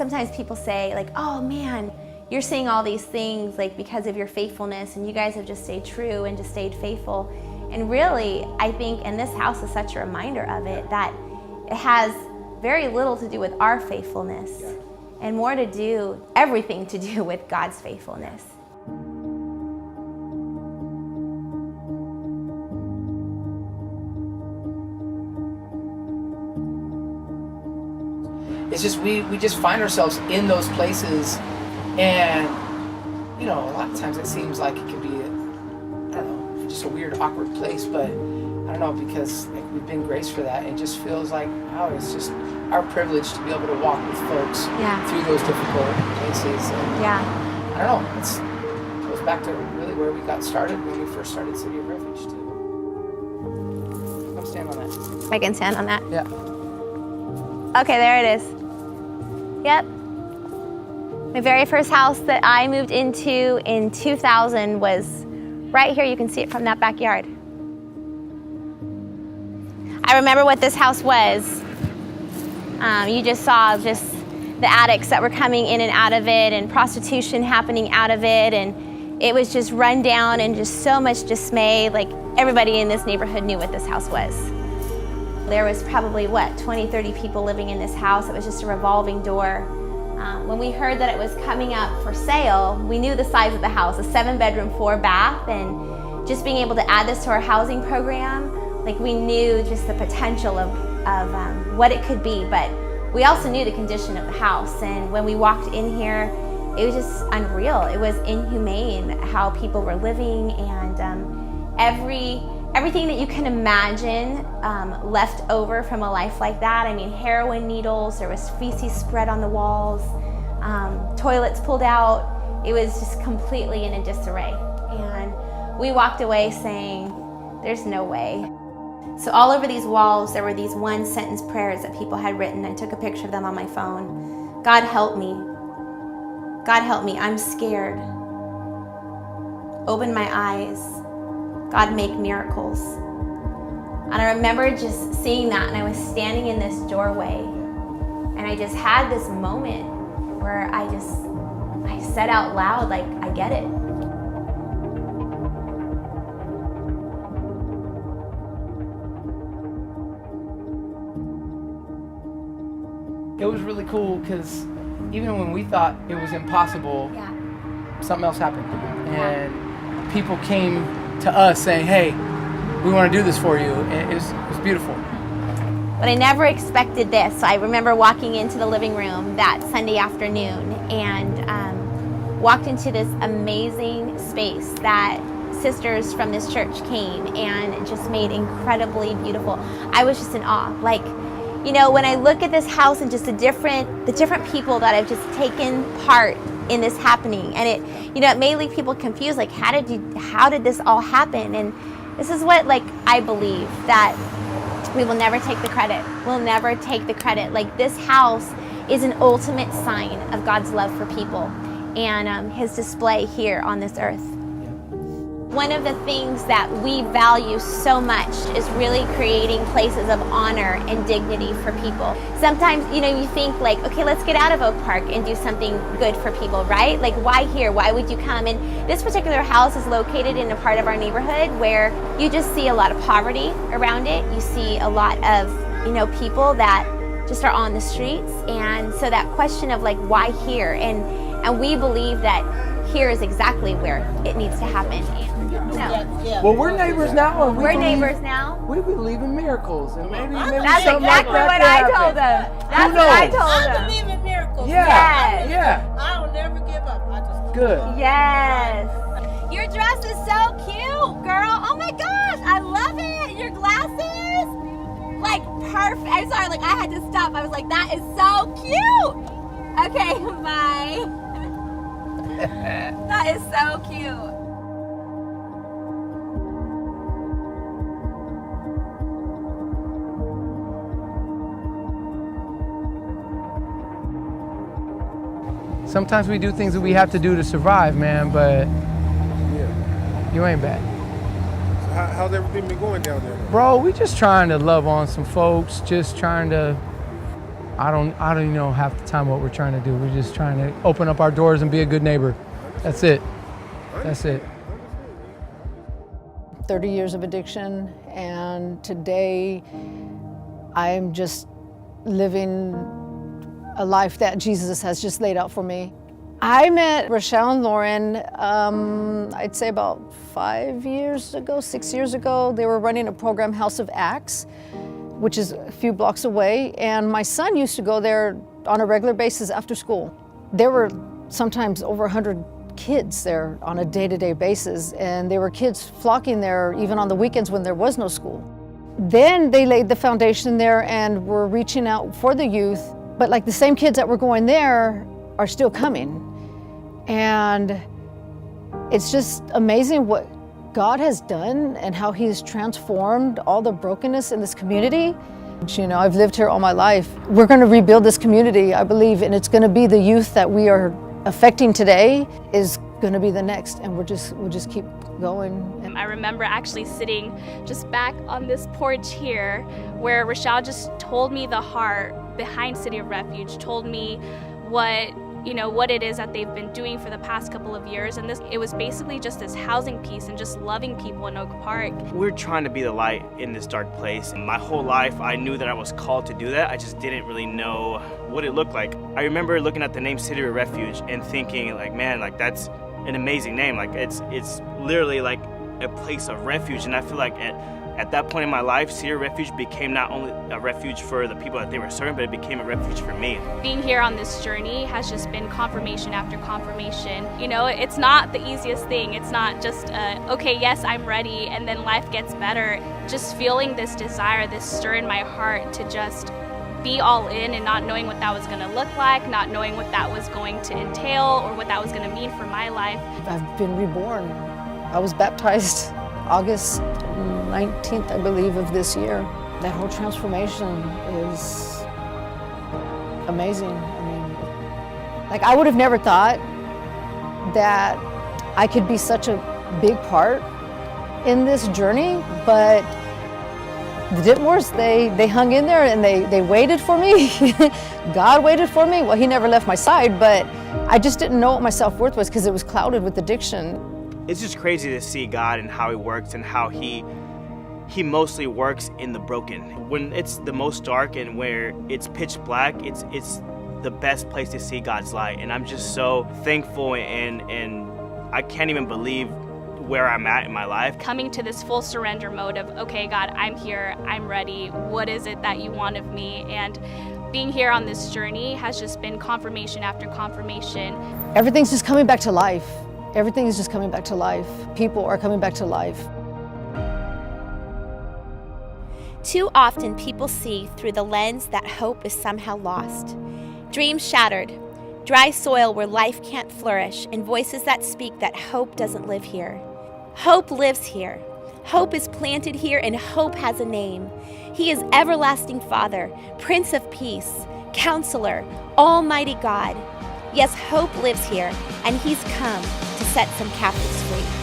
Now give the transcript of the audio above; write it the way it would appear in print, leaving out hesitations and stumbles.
sometimes people say like, oh man, you're seeing all these things like because of your faithfulness, and you guys have just stayed true and just stayed faithful. And really, I think, and this house is such a reminder of it, that it has very little to do with our faithfulness and more to do, everything to do with God's faithfulness. It's just, we just find ourselves in those places, and, you know, a lot of times it seems like it could be, I don't know, just a weird, awkward place, but I don't know, because like, we've been graced for that. It just feels like, wow, it's just our privilege to be able to walk with folks through those difficult places. And, I don't know, it goes back to really where we got started when we first started City of Refuge, too. Come stand on that. I can stand on that? Yeah. Okay, there it is. Yep. My very first house that I moved into in 2000 was right here. You can see it from that backyard. I remember what this house was. You just saw just the addicts that were coming in and out of it, and prostitution happening out of it, and it was just run down and just so much dismay. Like, everybody in this neighborhood knew what this house was. There was probably, 20, 30 people living in this house. It was just a revolving door. When we heard that it was coming up for sale, we knew the size of the house, a 7-bedroom, 4-bath, and just being able to add this to our housing program, like, we knew just the potential of what it could be, but we also knew the condition of the house. And when we walked in here, it was just unreal. It was inhumane how people were living, and everything that you can imagine left over from a life like that. I mean, heroin needles, there was feces spread on the walls, toilets pulled out. It was just completely in a disarray. And we walked away saying, there's no way. So all over these walls, there were these 1-sentence prayers that people had written. I took a picture of them on my phone. God help me. God help me, I'm scared. Open my eyes. God, make miracles. And I remember just seeing that, and I was standing in this doorway, and I just had this moment where I said out loud, like, I get it. It was really cool because even when we thought it was impossible, something else happened. And people came to us saying, hey, we want to do this for you. And it was beautiful. But I never expected this. So I remember walking into the living room that Sunday afternoon and walked into this amazing space that sisters from this church came and just made incredibly beautiful. I was just in awe. Like, you know, when I look at this house and just the different people that have just taken part in this happening, and it may leave people confused, like, how did this all happen? And this is what, like, I believe, that we will never take the credit. We'll never take the credit. Like, this house is an ultimate sign of God's love for people and his display here on this earth. One of the things that we value so much is really creating places of honor and dignity for people. Sometimes, you think like, okay, let's get out of Oak Park and do something good for people, right? Like, why here? Why would you come? And this particular house is located in a part of our neighborhood where you just see a lot of poverty around it. You see a lot of, people that just are on the streets. And so that question of like, why here? And we believe that here is exactly where it needs to happen. Well, we're neighbors now. And we're neighbors now. We believe in miracles, and maybe that's something exactly like what I told them. That's what I told them. I believe in miracles. Yes. Yeah. I will never give up. I just good. Yes. Your dress is so cute, girl. Oh my gosh, I love it. Your glasses, like perfect. I'm sorry, like I had to stop. I was like, that is so cute. Okay, bye. That is so cute. Sometimes we do things that we have to do to survive, man, but you ain't bad. So how's everything been going down there? Bro, we just trying to love on some folks, just trying to I don't even know half the time what we're trying to do. We're just trying to open up our doors and be a good neighbor. That's it. That's it. 30 years of addiction, and today I'm just living a life that Jesus has just laid out for me. I met Rochelle and Lauren, I'd say about 6 years ago. They were running a program, House of Acts, which is a few blocks away, and my son used to go there on a regular basis after school. There were sometimes over 100 kids there on a day-to-day basis, and there were kids flocking there even on the weekends when there was no school. Then they laid the foundation there and were reaching out for the youth, but like the same kids that were going there are still coming. And it's just amazing what God has done and how He's transformed all the brokenness in this community. You know, I've lived here all my life. We're going to rebuild this community, I believe, and it's going to be the youth that we are affecting today is going to be the next, and we'll just keep going. I remember actually sitting just back on this porch here where Rochelle just told me the heart behind City of Refuge, told me what it is that they've been doing for the past couple of years, and it was basically just this housing piece and just loving people in Oak Park. We're trying to be the light in this dark place. My whole life I knew that I was called to do that. I just didn't really know what it looked like. I remember looking at the name City of Refuge and thinking like, man, like that's an amazing name. Like it's literally like a place of refuge, and I feel like at that point in my life, City of Refuge became not only a refuge for the people that they were serving, but it became a refuge for me. Being here on this journey has just been confirmation after confirmation. You know, it's not the easiest thing. It's not just, okay, yes, I'm ready, and then life gets better. Just feeling this desire, this stir in my heart to just be all in, and not knowing what that was going to look like, not knowing what that was going to entail or what that was going to mean for my life. I've been reborn. I was baptized August 19th, I believe, of this year. That whole transformation is amazing. I mean, like I would have never thought that I could be such a big part in this journey, but the Ditmores, they hung in there and they waited for me. God waited for me. Well, He never left my side, but I just didn't know what my self-worth was because it was clouded with addiction. It's just crazy to see God and how He works and how He mostly works in the broken. When it's the most dark and where it's pitch black, it's the best place to see God's light. And I'm just so thankful, and I can't even believe where I'm at in my life. Coming to this full surrender mode of, okay, God, I'm here, I'm ready. What is it that you want of me? And being here on this journey has just been confirmation after confirmation. Everything's just coming back to life. Everything is just coming back to life. People are coming back to life. Too often people see through the lens that hope is somehow lost. Dreams shattered, dry soil where life can't flourish, and voices that speak that hope doesn't live here. Hope lives here. Hope is planted here, and hope has a name. He is Everlasting Father, Prince of Peace, Counselor, Almighty God. Yes, hope lives here, and He's come to set some captives free.